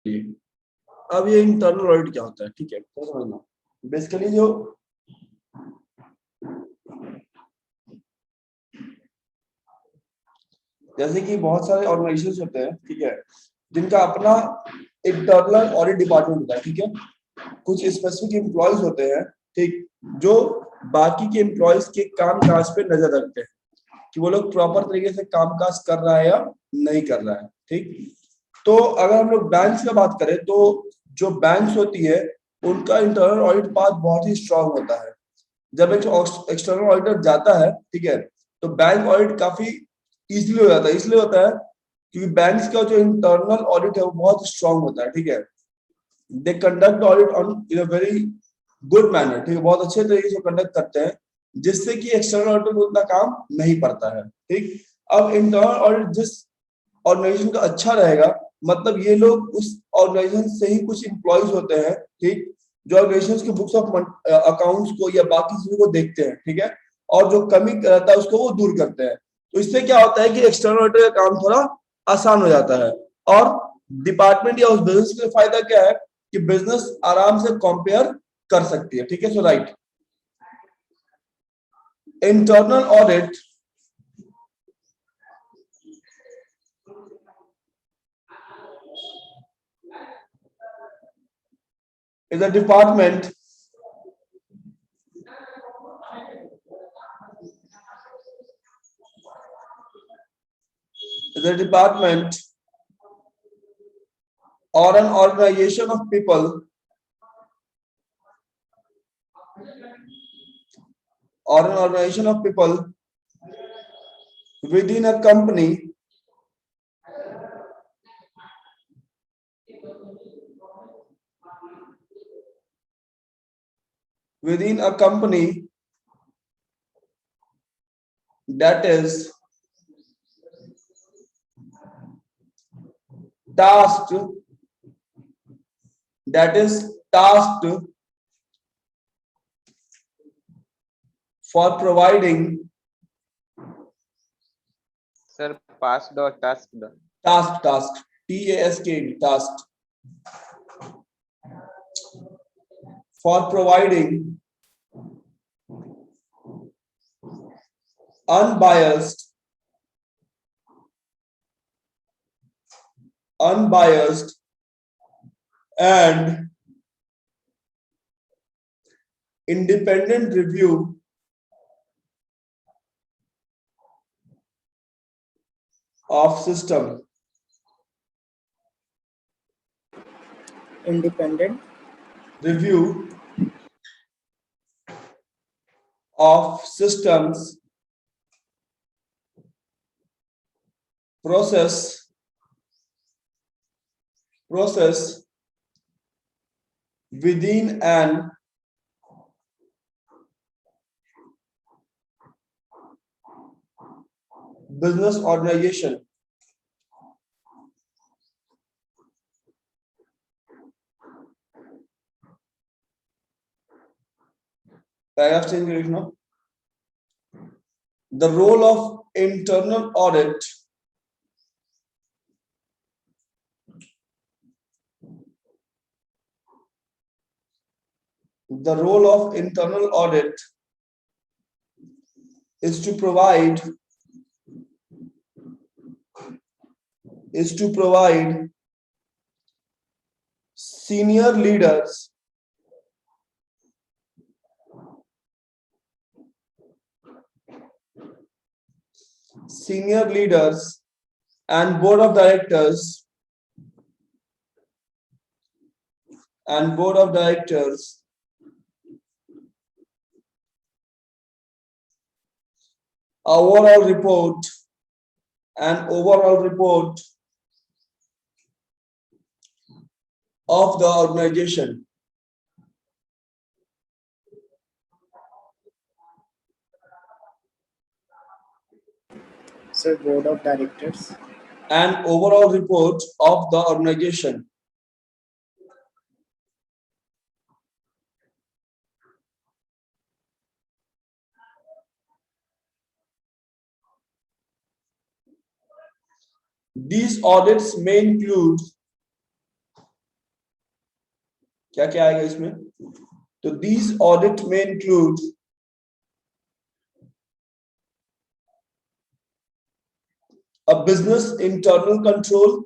अब ये internal audit क्या होता है, ठीक है, तो समझना बेसिकली जो जैसे कि बहुत सारे ऑर्गेनाइजेशन होते हैं, ठीक है, जिनका अपना इंटरनल ऑडिट डिपार्टमेंट होता है, ठीक है, कुछ स्पेसिफिक एम्प्लॉयज होते हैं, ठीक, जो बाकी के एम्प्लॉयज के काम काज पे नजर रखते हैं कि वो लोग प्रॉपर तरीके से काम काज कर रहा है या नहीं कर रहा है, ठीक। तो अगर हम लोग बैंक्स की बात करें तो जो बैंक्स होती है उनका इंटरनल ऑडिट पार्ट बहुत ही स्ट्रांग होता है। जब एक एक्सटर्नल ऑडिटर जाता है, ठीक है, तो बैंक ऑडिट काफी इजीली हो जाता है। इसलिए होता है क्योंकि बैंक्स का जो इंटरनल ऑडिट है वो बहुत स्ट्रांग होता है, ठीक है। They conduct audit on in a very good manner, ठीक है, बहुत अच्छे तरीके से कंडक्ट करते हैं, जिससे कि एक्सटर्नल ऑडिटर को उतना काम नहीं पड़ता है, ठीक। अब इंटरनल ऑडिट जिस ऑर्गेनाइजेशन का अच्छा रहेगा, मतलब ये लोग उस ऑर्गेनाइजेशन से ही कुछ इंप्लॉइज होते हैं, ठीक, जो ऑर्गेनाइजेशन के बुक्स ऑफ अकाउंट्स को या बाकी चीजों को देखते हैं, ठीक है, और जो कमी रहता है उसको वो दूर करते हैं। तो इससे क्या होता है कि एक्सटर्नल ऑडिटर का काम थोड़ा आसान हो जाता है, और डिपार्टमेंट या उस बिजनेस के लिए फायदा क्या है कि बिजनेस आराम से कंपेयर कर सकती है, ठीक है। So right, internal audit is a department is a department or an organization of people or an organization of people within a company within a company that is tasked tasked for providing sir passed और tasked tasked tasked for providing unbiased and independent review of system. Independent Review of systems, process within an business organization. Paragraph change करें ना. The role of internal audit is to provide senior leaders and board of directors overall report of the organization. Sir, board of directors An overall report of the organization. These audits may include क्या क्या आएगा इसमें? तो these audit may include a business internal control,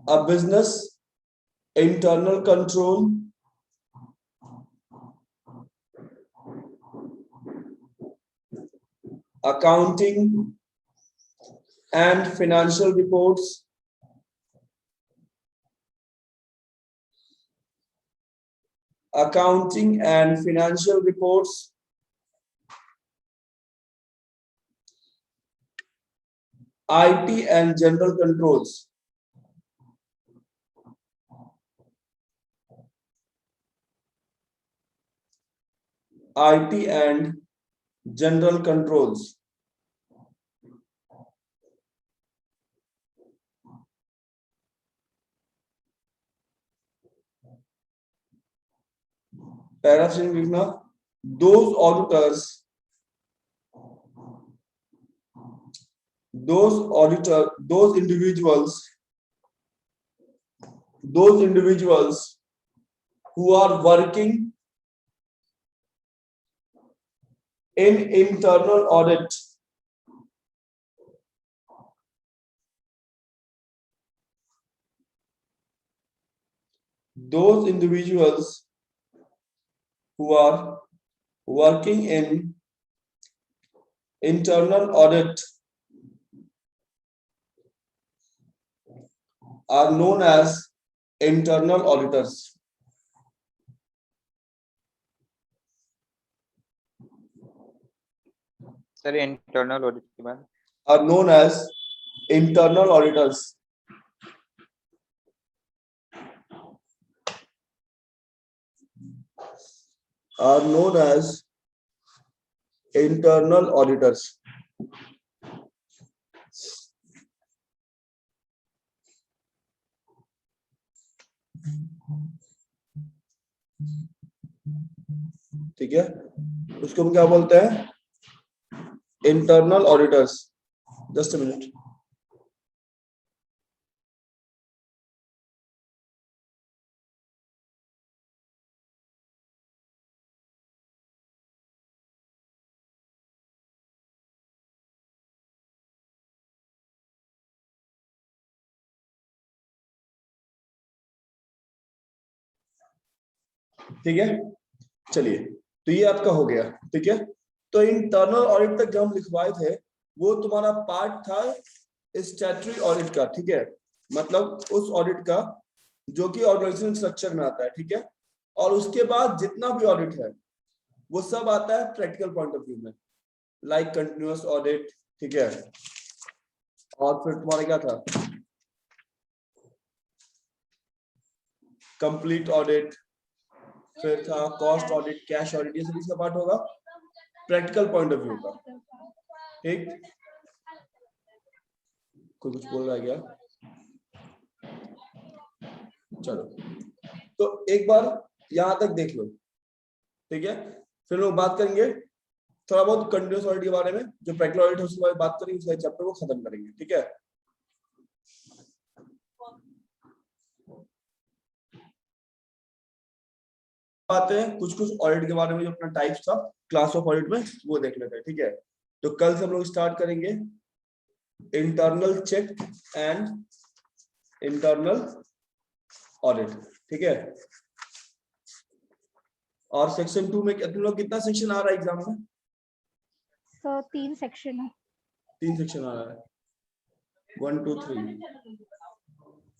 a business internal control, accounting and financial reports, accounting and financial reports, IT and general controls. IT and general controls. Paragraph लिखना, those auditors, those individuals who are working in internal audit those individuals who are working in internal audit are known as internal auditors. Sir internal audit के बाद Are known as internal auditors. Are known as internal auditors. ठीक है, उसको हम क्या बोलते हैं? Internal auditors. Just a minute. ठीक है, चलिए, तो ये आपका हो गया. ठीक है, तो इंटरनल ऑडिट तक जो हम लिखवाए थे वो तुम्हारा पार्ट था स्टैट्यूटरी ऑडिट का. ठीक है, मतलब उस ऑडिट का जो कि ऑर्गेनाइजेशन स्ट्रक्चर में आता है. ठीक है, और उसके बाद जितना भी ऑडिट है वो सब आता है प्रैक्टिकल पॉइंट ऑफ व्यू में, लाइक कंटिन्यूअस ऑडिट. ठीक है, और फिर तुम्हारा क्या था? कंप्लीट ऑडिट, फिर था कॉस्ट ऑडिट, कैश ऑडिट. ये सब इसका पार्ट होगा प्रैक्टिकल पॉइंट ऑफ व्यू का. ठीक, कोई कुछ बोल रहा है क्या? चलो, तो एक बार यहां तक देख लो. ठीक है, फिर लोग बात करेंगे थोड़ा बहुत कंटिन्यूअस ऑडिट के बारे में. जो प्रैक्टिकल ऑडिट है उसके बारे में बात करेंगे, उसके चैप्टर को खत्म करेंगे. ठीक है, आते हैं कुछ कुछ ऑडिट के बारे में जो अपना टाइप्स था क्लास ऑफ ऑडिट में, वो देख लेते हैं. ठीक है, तो कल से हम लोग स्टार्ट करेंगे internal check and internal audit. ठीक है, और सेक्शन 2 में तुम लोग कितना सेक्शन आ रहा है एग्जाम में? तो 3 सेक्शन है. 3 सेक्शन आ रहा है, 1 2 3.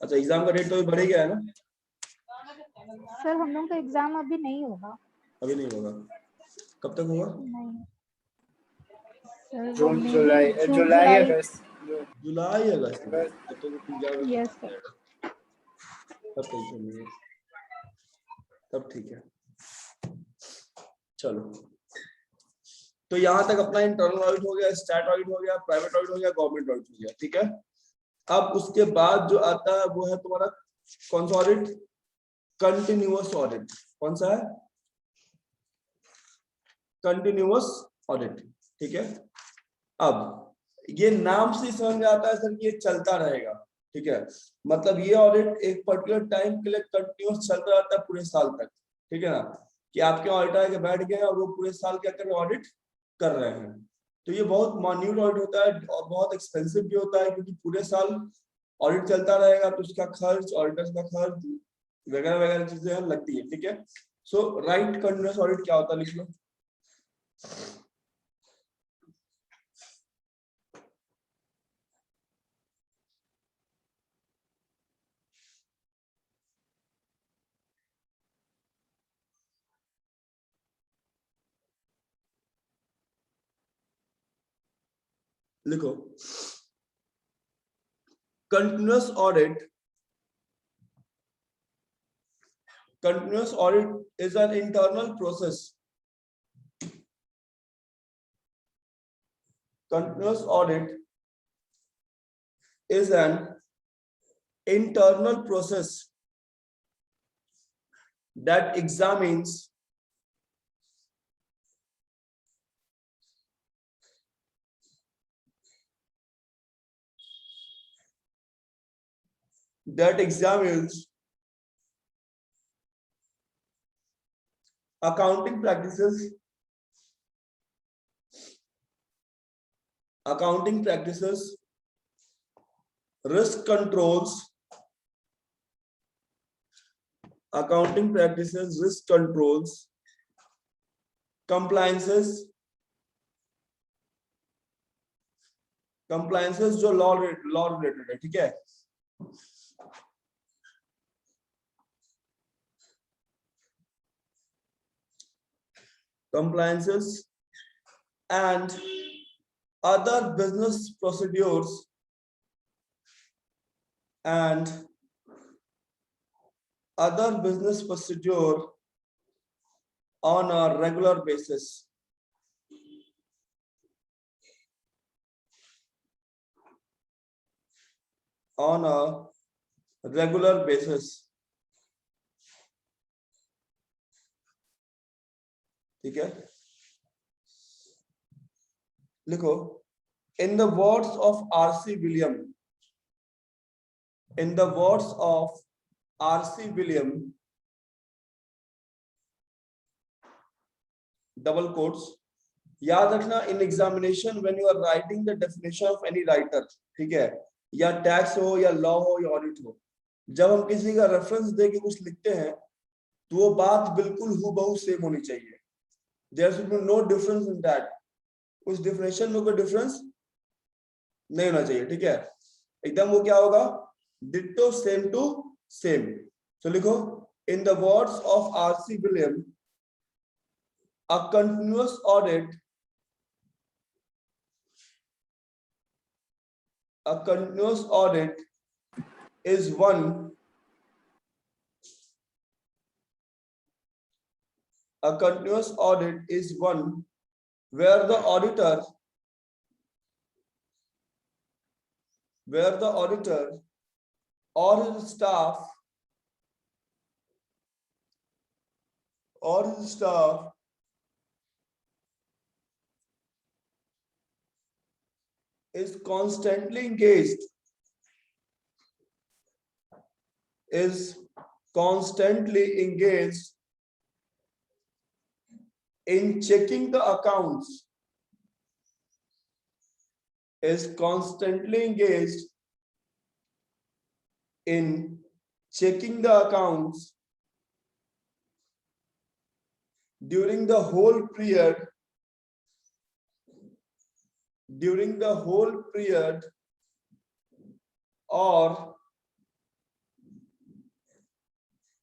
अच्छा, एग्जाम का डेट तो बढ़ गया है ना? सर हम लोग का एग्जाम अभी नहीं होगा. अभी नहीं होगा, कब तक होगा? नहीं सर, जुलाई अगस्त. जुलाई अगस्त. तब तो एग्जाम यस सर. तब टेंशन नहीं है, तब ठीक है. चलो, तो यहां तक अपना इंटरनल ऑडिट हो गया, स्टैट ऑडिट हो गया, प्राइवेट ऑडिट हो गया, गवर्नमेंट ऑडिट हो गया. ठीक है, अब उसके बाद जो आता है वो है तुम्हारा कौन सा ऑडिट? Continuous audit. कौन सा है? Continuous audit. ठीक है, अब ये नाम से समझ में आता है सर कि ये चलता रहेगा. ठीक है, मतलब ये ऑडिट एक पर्टिकुलर टाइम के लिए कंटिन्यूस चलता रहता है पूरे साल तक, ठीक है ना, कि आपके ऑडिटर आके बैठ गए और वो पूरे साल क्या कर रहे हैं, ऑडिट कर रहे हैं। तो ये बहुत मान्यूट ऑडिट होता है और बहुत एक्सपेंसिव भी होता है, क्योंकि पूरे साल ऑडिट चलता रहेगा तो उसका खर्च, ऑडिटर्स का खर्च वगैरह वगैरह चीजें लगती है, ठीक है। सो राइट कंटिन्यूस ऑडिट क्या होता है, लिख लो। लिखो, continuous audit. Continuous audit is an internal process. Continuous audit is an internal process that examines accounting practices, risk controls, compliances जो लॉ रिलेटेड है, ठीक है। Compliances and other business procedures on a regular basis. ठीक है, लिखो, in the words of R.C. William, double quotes, याद रखना, in examination when you are writing the definition of any writer, ठीक है, या टैक्स हो या लॉ हो या ऑडिट हो, जब हम किसी का रेफरेंस दे के कुछ लिखते हैं तो वो बात बिल्कुल हूबहू सेम होनी चाहिए। There should be no difference in that, उस डेफिनेशन में कोई डिफरेंस नहीं होना चाहिए, ठीक है, एकदम वो क्या होगा, डिट्टो, सेम टू सेम। तो लिखो, in the words of R.C. William, a continuous audit is one where the auditor or his staff is constantly engaged in checking the accounts, during the whole period or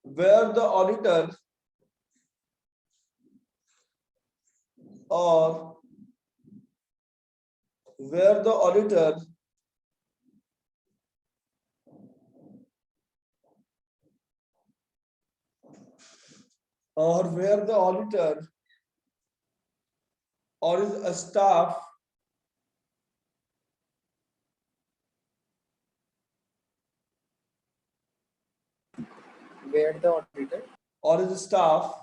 where the auditor or his staff Where the auditor or his staff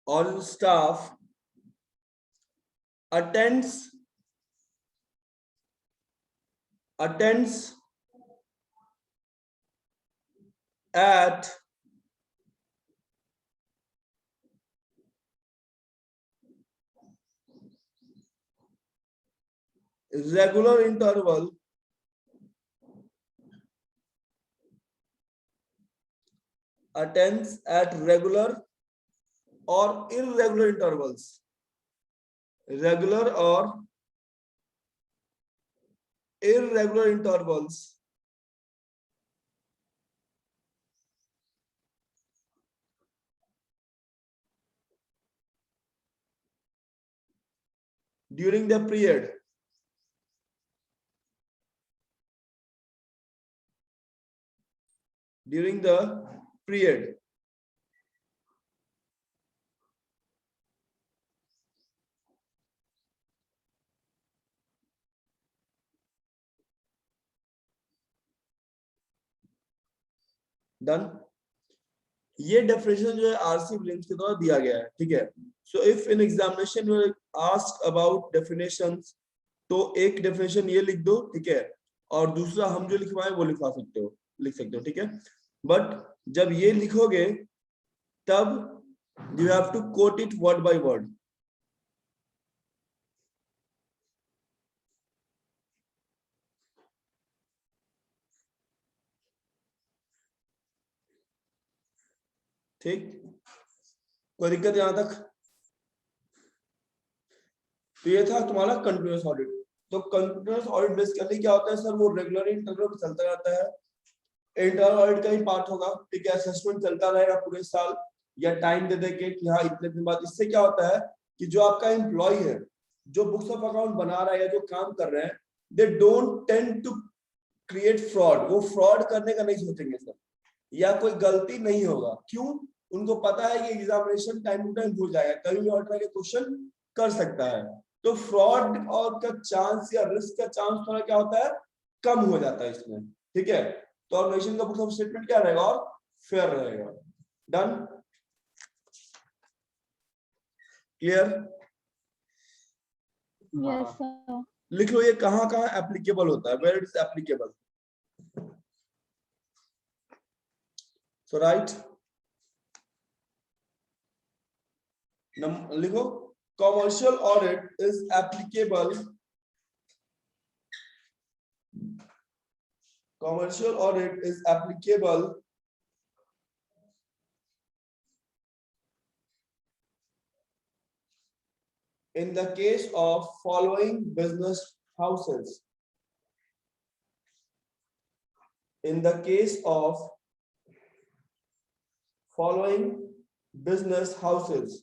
or staff attends at regular interval attends at regular or irregular intervals, regular or irregular intervals during the period done. ये definition जो है RC Williams के द्वारा दिया गया है, ठीक है। So if in examination you asked about definitions, तो एक डेफिनेशन ये लिख दो, ठीक है, और दूसरा हम जो लिखवाए वो लिख सकते हो, ठीक है। बट जब ये लिखोगे तब you have to quote it word by word. ठीक, कोई दिक्कत यहां तक? तो ये था तुम्हारा कंटिन्यूअस ऑडिट। तो कंटिन्यूअस ऑडिट बेसिकली क्या होता है सर, वो रेगुलर इंटरवल पे चलता रहता है, इंटरनल ऑडिट का ही पार्ट होगा, ठीक है। असेसमेंट चलता रहेगा पूरे साल, या टाइम दे देके कि हाँ इतने दिन बाद। इससे क्या होता है कि जो आपका एम्प्लॉय है, जो बुक्स ऑफ अकाउंट बना रहा है या जो काम कर रहे हैं, they don't tend to create fraud. वो फ्रॉड करने का नहीं सोचेंगे सर, या कोई गलती नहीं होगा। क्यों? उनको पता है कि एग्जामिनेशन टाइम टू टाइम भूल जाएगा, कभी भी ऑर्डर के क्वेश्चन कर सकता है। तो फ्रॉड और का चांस या रिस्क का चांस थोड़ा क्या होता है, कम हो जाता है इसमें, ठीक है। तो ऑर्गेनाइजेशन का बुक्स ऑफ स्टेटमेंट क्या रहेगा, और फेयर रहेगा। Done, clear? Yes sir. लिख लो ये कहां कहां एप्लीकेबल होता है, where it is applicable. So right, लिखो commercial audit is applicable in the case of following business houses. In the case of following business houses,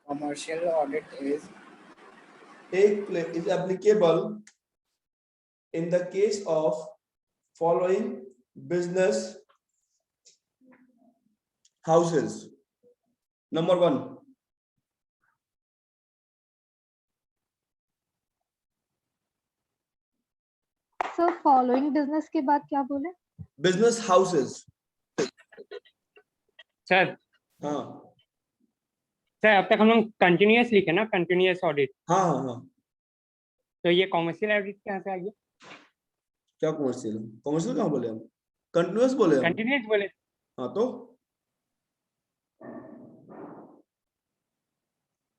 Commercial audit is applicable in the case of following business houses. Number 1, sir following business के बाद क्या बोले? business houses। Sir हाँ sir अब तक हम लोग continuous लिखे ना, कंटिन्यूअस ऑडिट, हाँ हाँ हाँ। तो ये कॉमर्शियल ऑडिट कहाँ से आ गया? क्या कॉमर्शियल? कॉमर्शियल कहाँ बोले हम? कंटिन्यूअस बोले हम। कंटिन्यूअस बोले। हाँ तो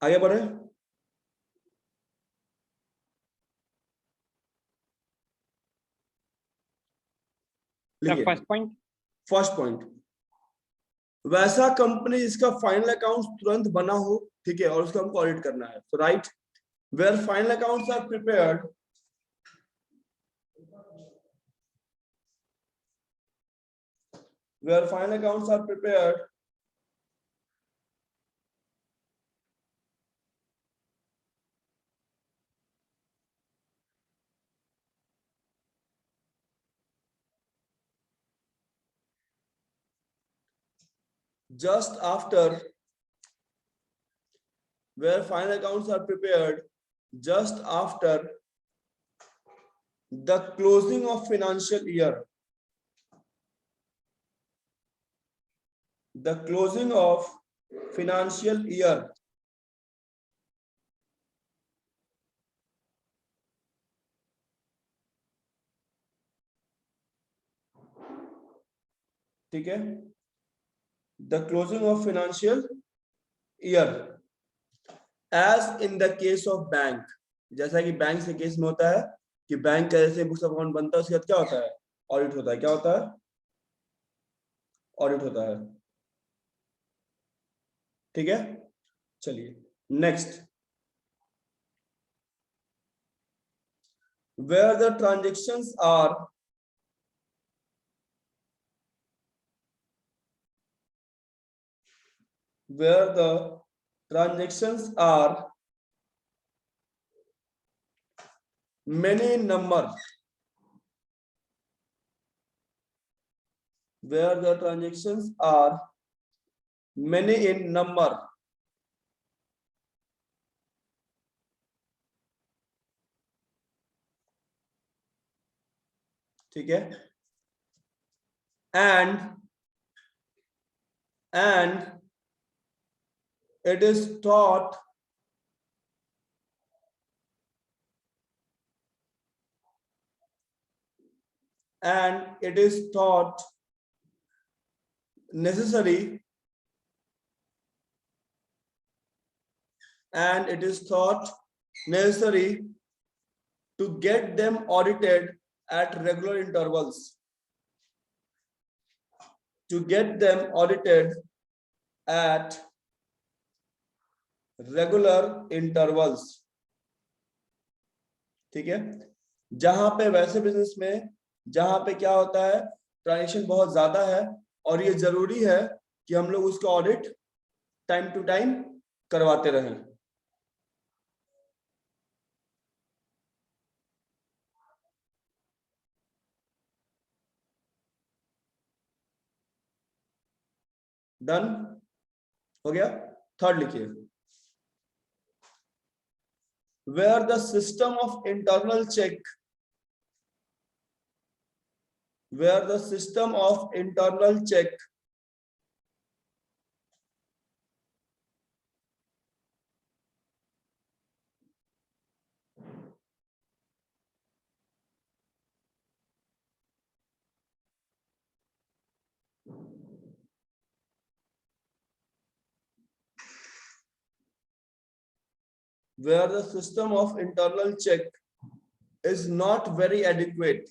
आगे बढ़े। फर्स्ट पॉइंट, वैसा कंपनी जिसका फाइनल अकाउंट तुरंत बना हो, ठीक है, और उसका हमको ऑडिट करना है। तो right, where final accounts are prepared, where final accounts are prepared just after, where final accounts are prepared just after the closing of financial year, the closing of financial year. ठीक है, the closing of financial year as in the case of bank, जैसा कि bank के case में होता है कि bank का जैसे बुक्स ऑफ अकाउंट बनता है उसके बाद क्या होता है, ऑडिट होता है। क्या होता है, ऑडिट होता है। ठीक है, चलिए next, where the transactions are many in number, where the transactions are many in number, ठीक है, and it is taught necessary to get them audited at regular intervals, ठीक है। जहां पे वैसे बिजनेस में जहां पे क्या होता है, ट्रांजेक्शन बहुत ज्यादा है और ये जरूरी है कि हम लोग उसका ऑडिट टाइम टू टाइम करवाते रहें। डन हो गया। थर्ड लिखिए, where the system of internal check is not very adequate,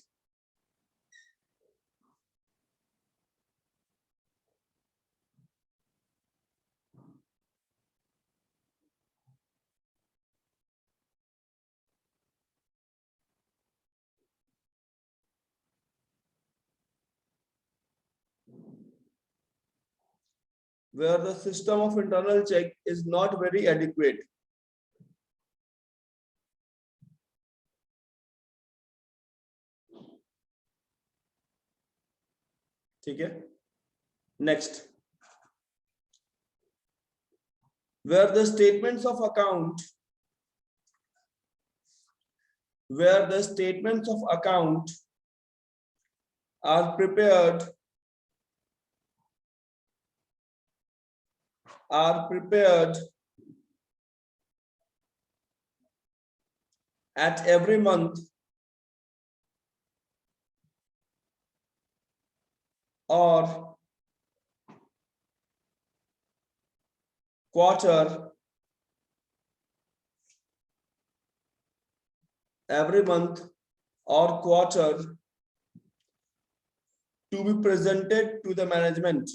ठीक है। Next, where the statements of account are prepared at every month or quarter, to be presented to the management,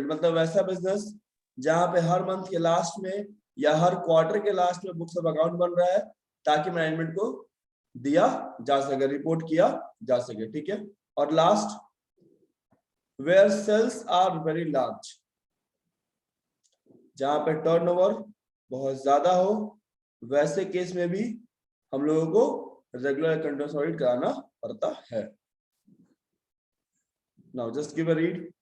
मतलब वैसा business जहां पे हर month के last में या हर quarter के लास्ट में बुक्स ऑफ अकाउंट बन रहा है ताकि मैनेजमेंट को दिया जा सके, रिपोर्ट किया जा सके। ठीक है, और last, where sales are very large, जहां पे टर्नओवर बहुत ज्यादा हो, वैसे केस में भी हम लोगों को रेगुलर कंटिन्यूअस ऑडिट कराना पड़ता है। Now just give a read.